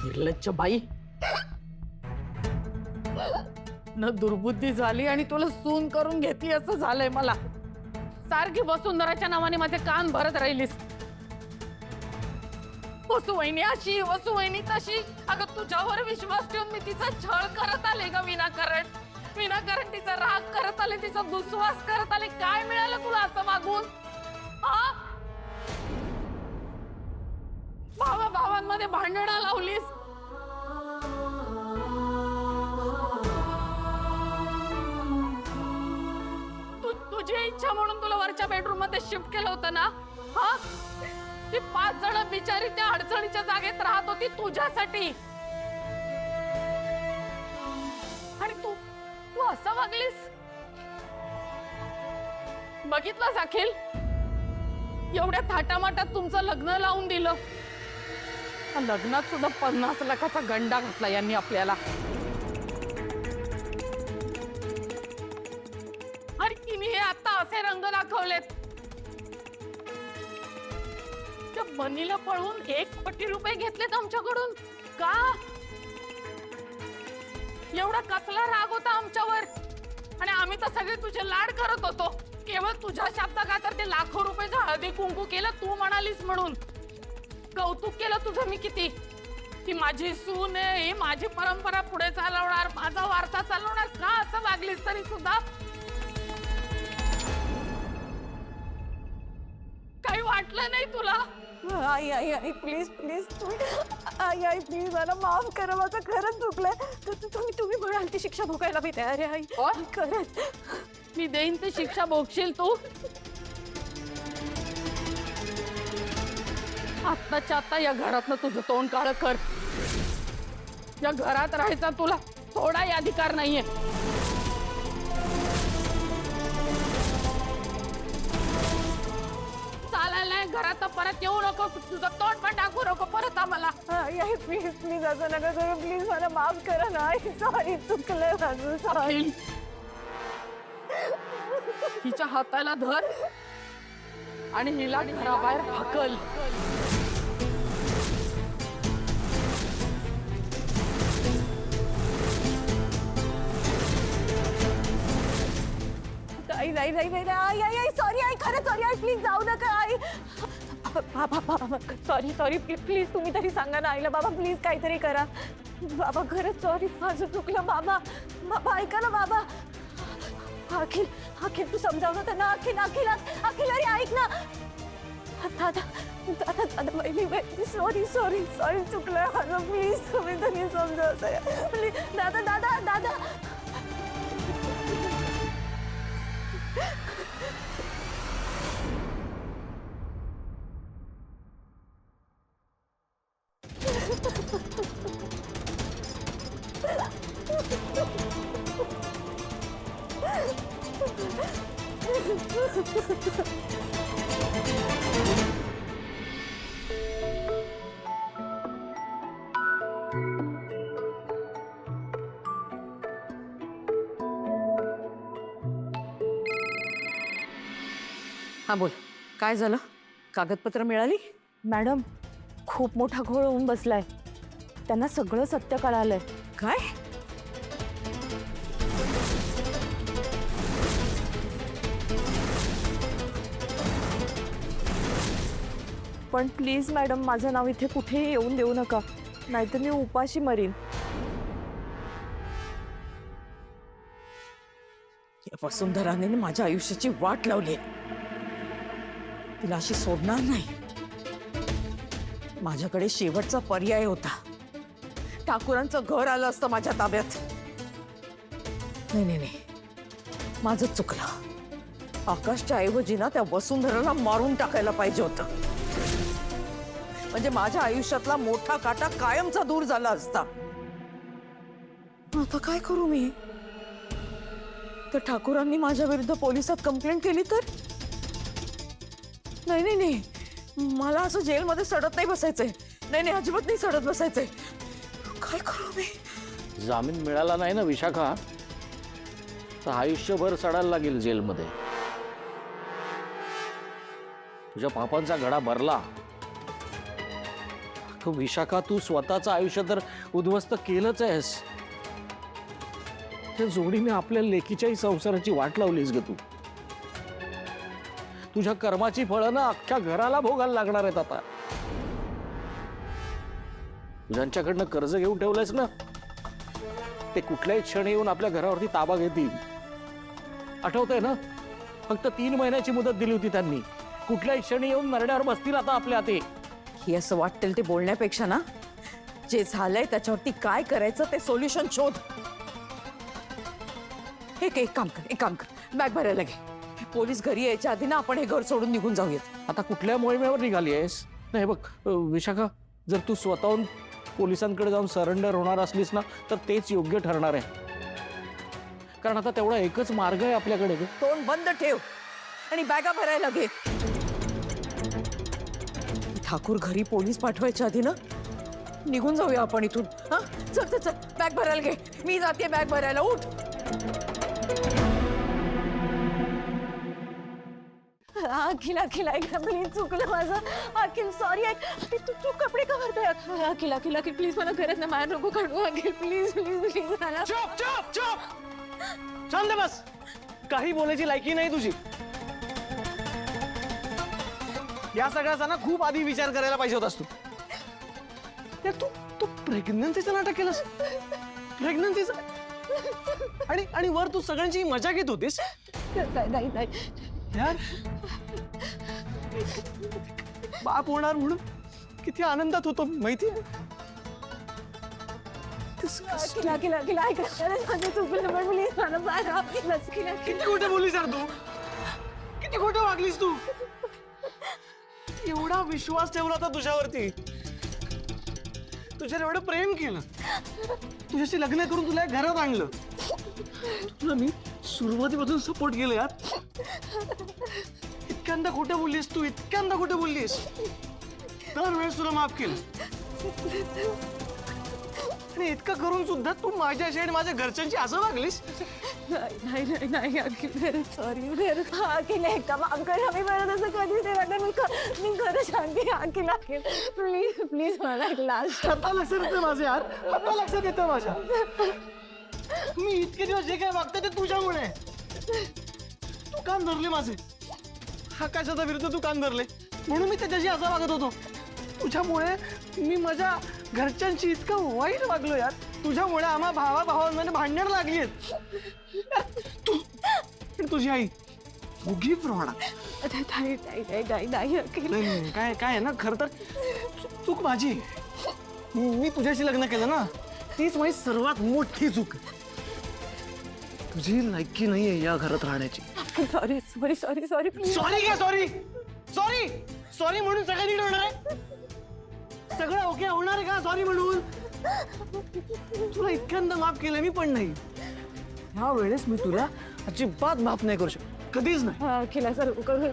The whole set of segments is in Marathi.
निर्लज्ज बाई, न दुर्बुद्धी झाली आणि तुला सून करून घेतली असं झालंय मला। सारखी वसुंधराच्या नावाने माझे कान भरत राहिलीस। वसुवहिनी अशी, वसुवहिनी तशी। अगं तुझ्यावर विश्वास ठेवून मी तिचा छळ करत आले ग विनाकारण। विनाकारण तिचा राग करत आले, तिचा दुस्वास करत आले। काय मिळालं तुला असं मागून? भावा भावांमध्ये भांडणं लावलीस। तुझी इच्छा म्हणून तुला वरच्या बेडरूम मध्ये शिफ्ट केलं होतं ना? हा, ती 5 जण बिचारी त्या अडचणीच्या जागेत राहत होती तुझ्यासाठी, आणि तू असं वागलीस। बघितलंस अखिल, एवढ्या थाटामाटात तुमचं लग्न लावून दिलं। लग्नात सुद्धा 50 लाखाचा गंडा घातला यांनी आपल्याला। आणि तिने हे आता असे रंग दाखवलेत। त्या बनीला पळवून 1 कोटी रुपये घेतलेत आमच्याकडून। का? एवढा कसला राग होता आमच्यावर? आणि आम्ही तर सगळे तुझे लाड करत होतो। केवळ तुझ्या शब्दाखातर ते लाखो रुपयाचं हळदी कुंकू केलं तू म्हणालीस म्हणून। कौतुक केलं तुझं मी किती। ती माझी सून आहे, ही माझी परंपरा पुढे चालवणार, माझा वारसा चालवणार। का असं वागलीस तरी सुद्धा? काही वाटलं नाही तुला? आई आई आई प्लीज प्लीज आई आई प्लीज मला माफ करा, माझं खरंच चुकलंय। तुम्ही म्हणाल ती शिक्षा भोगायला मी तयार आहे आई। खरंच मी देईन ते शिक्षा भोगशील तू। आत्ताच्या आता या घरातनं तुझं तोंड काळं कर। या घरात राहायचा तुला थोडाही अधिकार नाहीये। चालायला घरात परत येऊ नको, तुझं तोंड पण टाकू नको परत आम्हाला। आई आई प्लीज प्लीज असं नका करू, प्लीज मला माफ करा ना आई। सॉरी, चुकलंय माझं, सॉरी। हिच्या हाताला धर आणि हिला घराबाहेर हाकल। आई नाही नाही नाही आई आई आई सॉरी आई, खरंच सॉरी आई, प्लीज जाऊ नका आई। बाबा बाबा सॉरी सॉरी प्लीज तुम्ही तरी सांगा ना आईला। बाबा प्लीज काहीतरी करा बाबा, खरंच सॉरी, माझं चुकलं बाबा। बाबा ऐका ना बाबा। अखिल अखिल तू समजाव ना त्यांना। अखिल अखिल अखिल अरे ऐक ना। दादा दादा दादा बहिणी सॉरी सॉरी सॉरी, चुकलं माझं, प्लीज तुम्ही तरी समजाव प्लीज। दादा दादा दादा हा बोल, काय झालं? कागदपत्र मिळाली? मॅडम खूप मोठा घोळ होऊन बसलाय, त्यांना सगळं सत्य कळालंय। काय? पण प्लीज मॅडम माझं नाव इथे कुठेही येऊन देऊ नका, नाहीतर मी उपाशी मरीन। या वसुंधराने माझ्या आयुष्याची वाट लावली, तिला अशी सोडणार नाही। माझ्याकडे शेवटचा पर्याय होता, ठाकूरांचं घर आलं असतं माझ्या ताब्यात। नाही नाही नाही, माझं चुकलं। आकाशच्या ऐवजी ना त्या वसुंधराला मारून टाकायला पाहिजे होतं, म्हणजे माझ्या आयुष्यातला मोठा काटा कायमचा दूर झाला असता। आता काय करू मी? तर ठाकूरांनी माझ्या विरुद्ध पोलिसात कंप्लेंट केली तर? नाही नाही नाही, मला असं जेलमध्ये सडत नाही बसायचंय। नाही नाही, अजिबात नाही सडत बसायचंय। काय करू मी? जामीन मिळाला नाही ना विशाखा, तर आयुष्यभर सडायला लागेल जेलमध्ये। तुझ्या पापांचा घडा भरला तो विशाखा, तू स्वतःचं आयुष्य तर उद्ध्वस्त केलंच आहेस. त्या जोडीने आपल्या लेकीच्याही संसाराची वाट लावलीस ग तू. तुझ्या कर्माची फळं ना अख्ख्या घराला भोगायला लागणार आहेत आता. ज्यांच्याकडनं कर्ज घेऊन ठेवलंयस ना, ते कुठल्याही क्षणी येऊन आपल्या घरावरती ताबा घेतील. आठवतंय ना, फक्त 3 महिन्याची मुदत दिली होती त्यांनी. कुठल्याही क्षणी येऊन मरण्यावर बसतील आता आपल्या हाती. हे असं वाटेल ते बोलण्यापेक्षा ना, जे झालंय त्याच्यावरती काय करायचं ते सोल्युशन शोध. एक काम कर, बॅग भरायला घे. पोलीस घरी यायच्या आधी ना आपण हे घर सोडून निघून जाऊयात. आता कुठल्या मोहिमेवर निघाली आहेस? नाही बघ विशाखा, जर तू स्वतःहून पोलिसांकडे जाऊन सरेंडर होणार असलीस ना, तर तेच योग्य ठरणार आहे. कारण आता तेवढा एकच मार्ग आहे आपल्याकडे. तोंड बंद ठेव आणि बॅगा भरायला घे. ठाकूर घरी पोलीस पाठवायच्या आधी ना निघून जाऊया आपण इथून. हा, चल चल चल, बॅग भरायला घे. मी जाते बॅग भरायला. उठ. अखिल अखिल ऐक ना प्लीज, चुकलं माझं. अखिल सॉरी. ऐक तू तू कपडे का भरतोय? अखिल अखिल अखिल प्लीज मला घरात ना बाहेर नको काढू. अखिल प्लीज प्लीज प्लीज मला. चुप चुप चुप, शांत बस. काही बोलायची लायकी नाही तुझी. या सगळ्याचा ना खूप आधी विचार करायला पाहिजे होतास तू. यार तू तू प्रेग्नन्सीचं नाटक केलंस. प्रेग्नन्सीचं आणि वर तू सगळ्यांची मजा घेत होतीस. नाही नाही यार बाप होणार म्हणून किती आनंदात होतो माहिती आहे. अखिल अखिल अखिल ऐक ना, माझं चुकलं पण प्लीज मला बाहेर. अखिल अखिल अखिल किती खोटं बोललीस यार तू. किती खोटं वागलीस तू. एवढा विश्वास ठेवला होता तुझ्यावरती. तुझ्यावर एवढं प्रेम केलं. तुझ्याशी लग्न करून तुला घरात आणलं. तुला मी सुरुवातीपासून सपोर्ट केलं यार. इतक्यांदा खोटं बोललीस तू. इतक्यांदा खोटं बोललीस. दरवेळेस तुला माफ केलं. आणि इतकं करून सुद्धा तू माझ्याशी आणि माझ्या घरच्यांची असं वागलीस. नाही नाही नाही अखिल सॉरी. अखिल एक काम कर, आम्ही परत असं कधीच नाही वाटत. मी खरं सांगते अखिल अखिल प्लीज प्लीज मला एक लास्ट. आता लक्षात येतं माझं यार. आता लक्षात येतं माझ्या. मी इतके दिवस जे काय वागते ते तुझ्यामुळे. तू कान धरले माझे. आकाशाचा विरुद्ध तू कान धरले म्हणून मी त्याच्याशी असा वागत होतो. तुझ्यामुळे मी माझ्या घरच्यांशी इतकं वाईट वागलो यार. तुझ्यामुळे आम्हा भावांमध्ये भांडण लागली आहेत. तू आणि तुझी आई उगी प्रमाण. नाही नाही नाही नाही अखिल. नाही काय काय आहे ना, खरं तर चूक माझी. मी तुझ्याशी लग्न केलं ना, तीच माझी सर्वात मोठी चूक. तुझी लायकी नाहीये या घरात राहण्याची. Sorry sorry sorry sorry please. Sorry काय सॉरी सॉरी सॉरी म्हणून सगळं नीट होणार आहे. सगळं ओके होणार आहे का सॉरी म्हणून. तुला इतक्यांदा माफ केलं मी पण नाही. ह्या वेळेस मी तुला अजिबात माफ नाही करू शकत. कधीच नाही. अखिल सर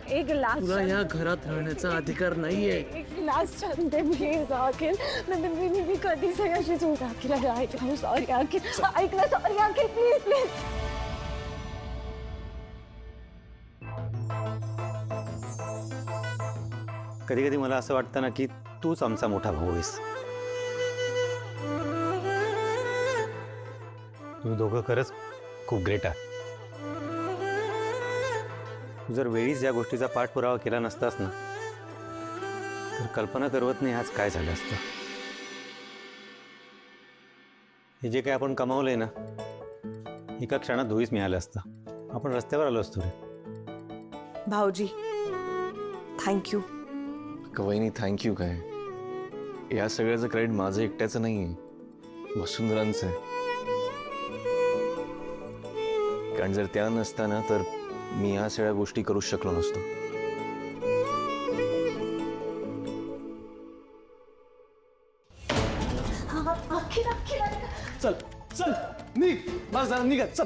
एक लास्ट. तुला या घरात राहण्याचा अधिकार नाहीये. एक लास्ट सांगते प्लीज अखिल. नंतर मी कधीच अशी चूक. अखिल ऐक ना सॉरी अखिल. ऐक ना सॉरी अखिल प्लीज प्लीज. कधी कधी मला असं वाटतं ना की तूच आमचा मोठा भाऊ आहेस. तुम्ही दोघं खरंच खूप ग्रेट आहात. तू जर वेळीच या गोष्टीचा पाठपुरावा केला नसतास ना, तर कल्पना करवत नाही आज काय झालं असतं. हे जे काय आपण कमावलंय ना, एका क्षणात धुळीस मिळालं असतं. आपण रस्त्यावर आलो असतो रे. भाऊजी थँक्यू. वहिनी थँक्यू काय. या सगळ्याचं क्रेडिट माझं एकट्याचं नाही आहे, वसुंधरांचं आहे. कारण जर त्या नसताना तर मी या सगळ्या गोष्टी करू शकलो नसतो. अखिल अखिल चल चल निघ. बस जरा निघत चल.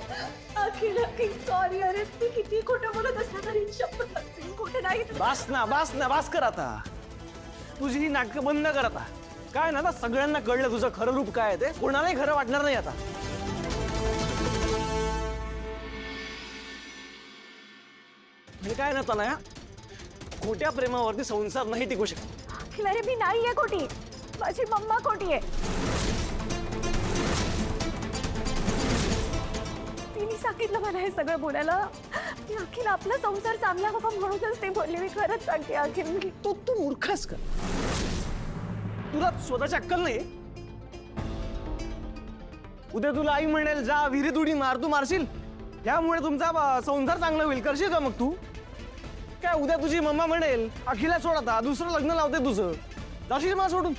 अखिल अखिल सॉरी. अरे ती किती खोटं बोलत असलं तरी शपथ अखिल खोटं नाही. बस कर आता. तुझी ही नाटकं बंद कर आता. काय ना आता सगळ्यांना कळलं तुझं खरं रूप काय आहे ते. कोणालाही खरं वाटणार नाही आता. म्हणजे काय ना त्याला या खोट्या प्रेमावरती संसार नाही टिकू शकत. अखिल अरे मी नाही आहे खोटी. माझी मम्मा खोटी आहे. तिने सांगितलं मला हे सगळं बोलायला. ती अखिल आपला संसार चांगला बाबा म्हणूनच ते बोलले. मी खरंच सांगते अखिल, मी तू मूर्खस का? तुला स्वतःची अक्कल नाही? उद्या तुला आई म्हणेल जा विहिरीत उडी मार, तू मारशील? यामुळे तुमचा संसार चांगला होईल, करशील का मग तू? काय उद्या तुझी मम्मा म्हणेल अखिला सोड आता, दुसरं लग्न लावते तुझं, जाशील मला सोडून?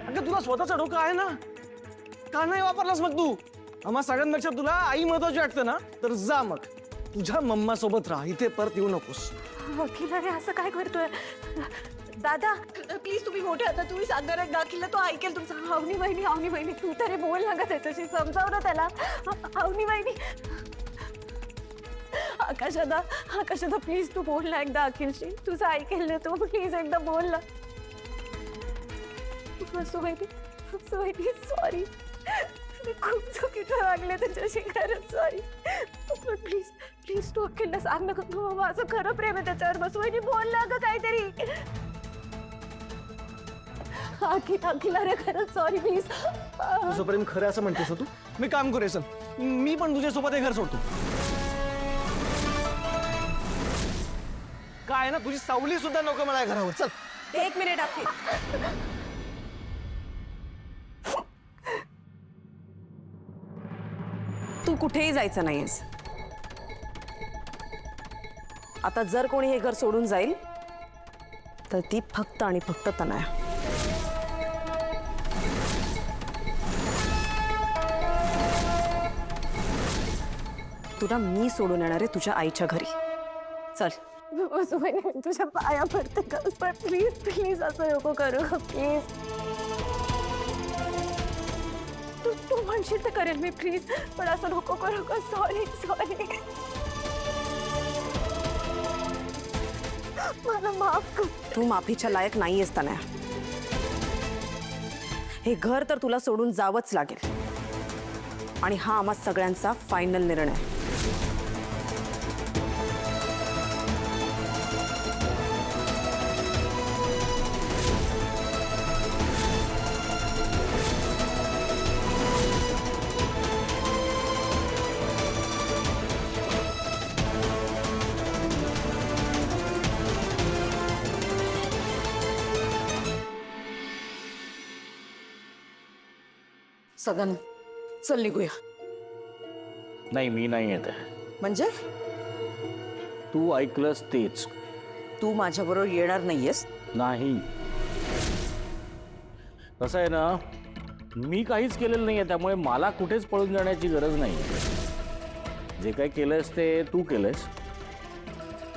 अगं तुला स्वतःचं डोकं आहे ना, का नाही वापरलास मग तू? आम्हा सगळ्यांपेक्षा तुला आई महत्वाची वाटते ना, तर जा मग तुझ्या मम्मा सोबत राहा, इथे परत येऊ नकोस. अखिल अरे असं काय करतोय? दादा प्लीज तुम्ही मोठे आता, तुम्ही सांगणार अखिलला तो ऐकेल तुमचं. अवनी बहिणी तू तरी बोल ना ग त्याच्याशी, समजाव ना त्याला. अवनी बहिणी, आकाशादा प्लीज तू बोल ना एकदा अखिलशी, तुझं ऐकेल ना तू, प्लीज एकदा बोल ना. वसुबाई सॉरी, मी खूप चुकीचं वागले त्याच्याशी, खरंच सॉरी. प्लीज तू अखिलला सांग ना, तू माझं खरं प्रेम आहे त्याच्यावर. वसुबाई बोल ना ग काहीतरी. अखिल अरे खरंच सॉरी प्लीज. तुझं प्रेम खरं असं म्हणतेस तू? मी काम करू चल, मी पण तुझ्यासोबत हे घर सोडतो. काय ना तुझी सावली सुद्धा नको मला या घरावर. चल. 1 मिनिट अखिल. तू कुठेही जायचं नाहीयेस. आता जर कोणी हे घर सोडून जाईल तर ती फक्त आणि फक्त तनया. तुला मी सोडून येणार आहे तुझ्या आईच्या घरी. चल. वसुबाई तुझ्या पाया पडते का, पण प्लीज असं नको करू का प्लीज. तू म्हणशील तर करेल मी प्लीज, पण असं नको करू का. सॉरी मला माफ कर. तू माफीच्या लायक नाहीयेस तनया. हे घर तर तुला सोडून जावंच लागेल, आणि हा आम्हा सगळ्यांचा फायनल निर्णय आहे. सगन चल निघूया. नाही मी नाही येत आहे. म्हणजे तू ऐकलंस तेच. तू माझ्याबरोबर येणार नाहीयेस? नाही. कसं आहे ना, मी काहीच केलेलं नाही आहे, त्यामुळे मला कुठेच पळून जाण्याची गरज नाही. जे काही केलंस ते तू केलंस,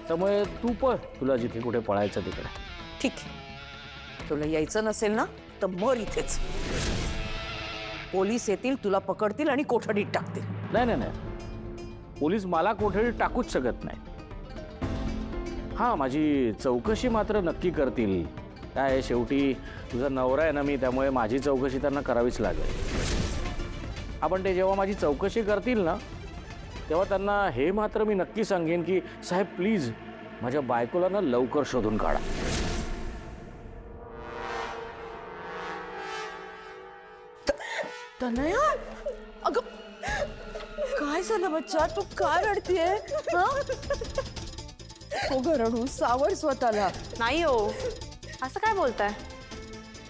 त्यामुळे तू पळ तुला जिथे कुठे पळायचं तिकडे. ठीक आहे, तुला यायचं नसेल ना तर मर इथेच. पोलीस येतील, तुला पकडतील आणि कोठडीत टाकतील. नाही, पोलीस मला कोठडीत टाकूच शकत नाही. हां, माझी चौकशी मात्र नक्की करतील. काय शेवटी तुझा नवरा आहे ना मी, त्यामुळे माझी चौकशी त्यांना करावीच लागेल. आपण ते जेव्हा माझी चौकशी करतील ना, तेव्हा त्यांना हे मात्र मी नक्की सांगेन की साहेब प्लीज माझ्या बायकोला ना लवकर शोधून काढा. तनया, अगं काय झालं बच्चा, तू काय रडतीये? हो रडू, सावर स्वतःला. नाही हो, असं काय बोलताय?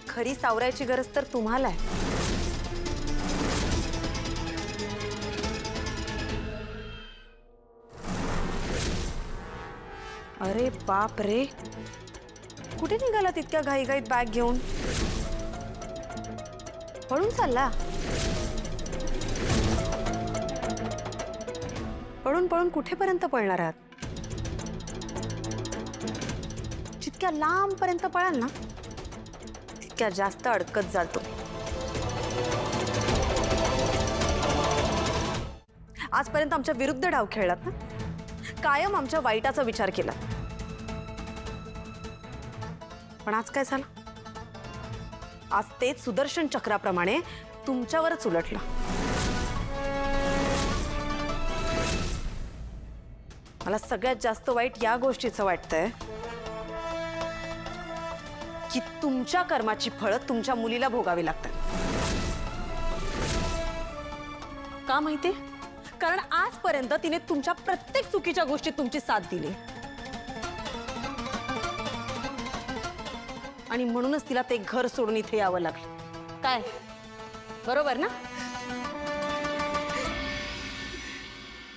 खरी सावरायची गरज तर तुम्हाला आहे. अरे बाप रे, कुठे निघाला तितक्या घाईघाईत बॅग घेऊन? पळून चालला? पळून कुठेपर्यंत पळणार आहात? जितक्या लांबपर्यंत पळाल ना, तितक्या जास्त अडकत जाल तुम्ही. आजपर्यंत आमच्या विरुद्ध डाव खेळलात ना, कायम आमच्या वाईटाचा विचार केला. पण आज काय झालं? आज तेच सुदर्शन चक्राप्रमाणे तुमच्यावरच उलटलं. मला सगळ्यात जास्त वाईट या गोष्टीचं वाटतंय की तुमच्या कर्माची फळं तुमच्या मुलीला भोगावी लागतात. का माहितीये? कारण आजपर्यंत तिने तुमच्या प्रत्येक चुकीच्या गोष्टीत तुमची साथ दिली आणि म्हणूनच तिला ते घर सोडून इथे यावं लागलं. काय बरोबर ना?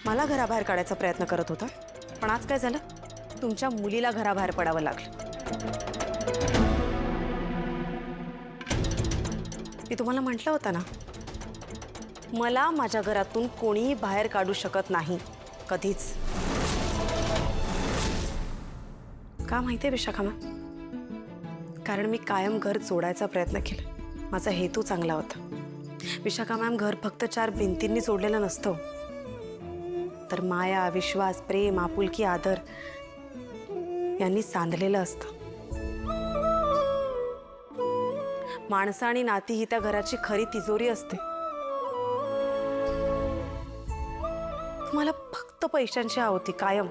मला घराबाहेर काढायचा प्रयत्न करत होता, पण आज काय झालं? तुमच्या मुलीला घराबाहेर पडावं लागलं. मी तुम्हाला म्हटलं होतं ना, मला माझ्या घरातून कोणीही बाहेर काढू शकत नाही कधीच. का माहितीये विशाखा मॅम? कारण मी कायम घर जोडायचा प्रयत्न केला. माझा हेतू चांगला होता. विशाखा मॅम, घर फक्त 4 भिंतींनी जोडलेलं नसतं, तर माया, विश्वास, प्रेम, आपुलकी, आदर यांनी सांधलेलं असतं. माणसं आणि नाती ही त्या घराची खरी तिजोरी असते. तुम्हाला फक्त पैशांची होती कायम,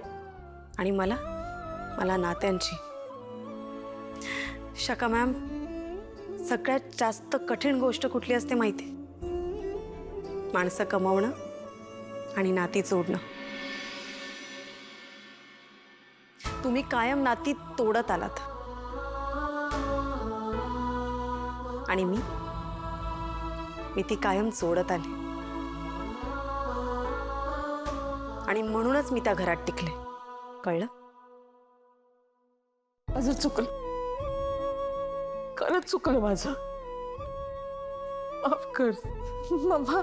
आणि मला नात्यांची. शका मॅम, सगळ्यात जास्त कठीण गोष्ट कुठली असते माहिती? माणसं कमावणं आणि नाती जोडणं. तुम्ही कायम नाती तोडत आलात आणि मी ती कायम जोडत आली, आणि म्हणूनच मी त्या घरात टिकले. कळलं? माझं चुकलं, खरंच चुकलं माझं. माफ कर मम्मा.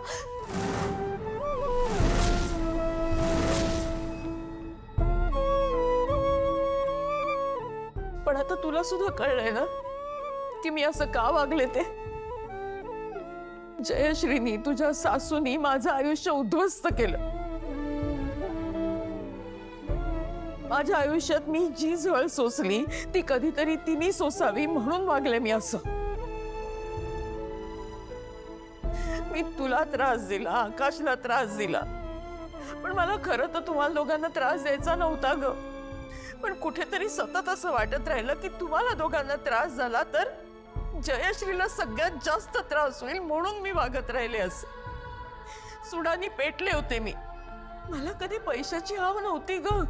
पण आता तुला सुद्धा कळलंय ना की मी असं का वागले ते? जयश्रीनी, तुझ्या सासूनी माझं आयुष्य उद्ध्वस्त केलं. माझ्या आयुष्यात मी जी झळ सोसली ती कधीतरी तिने सोसावी म्हणून वागले मी असं. मी तुला त्रास दिला, आकाशला त्रास दिला, पण मला खरं तर तुम्हाला दोघांना त्रास द्यायचा नव्हता ग. पण कुठेतरी सतत असं वाटत राहिलं की तुम्हाला दोघांना त्रास झाला तर जयश्रीला सगळ्यात जास्त त्रास होईल, म्हणून मी वागत राहिले असं. सुडानी पेटले होते मी. मला कधी पैशाची हाव नव्हती ग,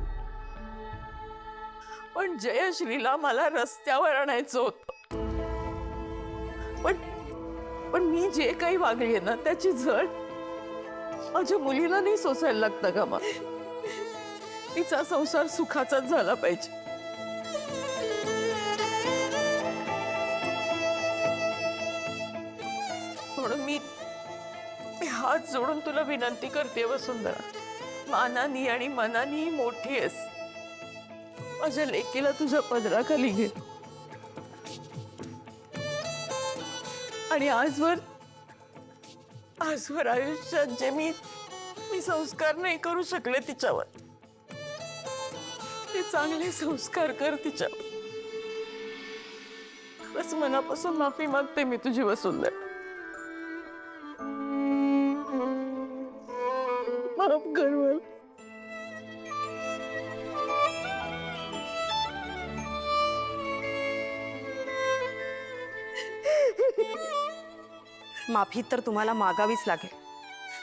पण जयश्रीला मला रस्त्यावर आणायचं होतं. पण मी जे काही वागले ना त्याची झळ माझ्या मुलीला नाही सोसायला लागतं का? मग तिचा संसार सुखाचाच झाला पाहिजे. म्हणून मी हात जोडून तुला विनंती करते वसुंधरा, मानानी आणि मनानी मोठी आहेस. माझ्या लेकीला तुझ्या पदराखाली घे, आणि आजवर आयुष्यात जे मी संस्कार नाही करू शकले तिच्यावर, ते चांगले संस्कार कर तिच्यावर. खरंच मनापासून माफी मागते मी तुझी वसुंधरा. माफ कर मला. माफी तर तुम्हाला मागावीच लागेल.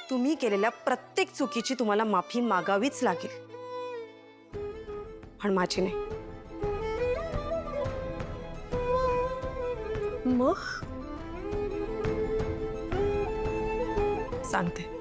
तुम्ही केलेल्या प्रत्येक चुकीची तुम्हाला माफी मागावीच लागेल, पण माझी नाही. मग सांगते.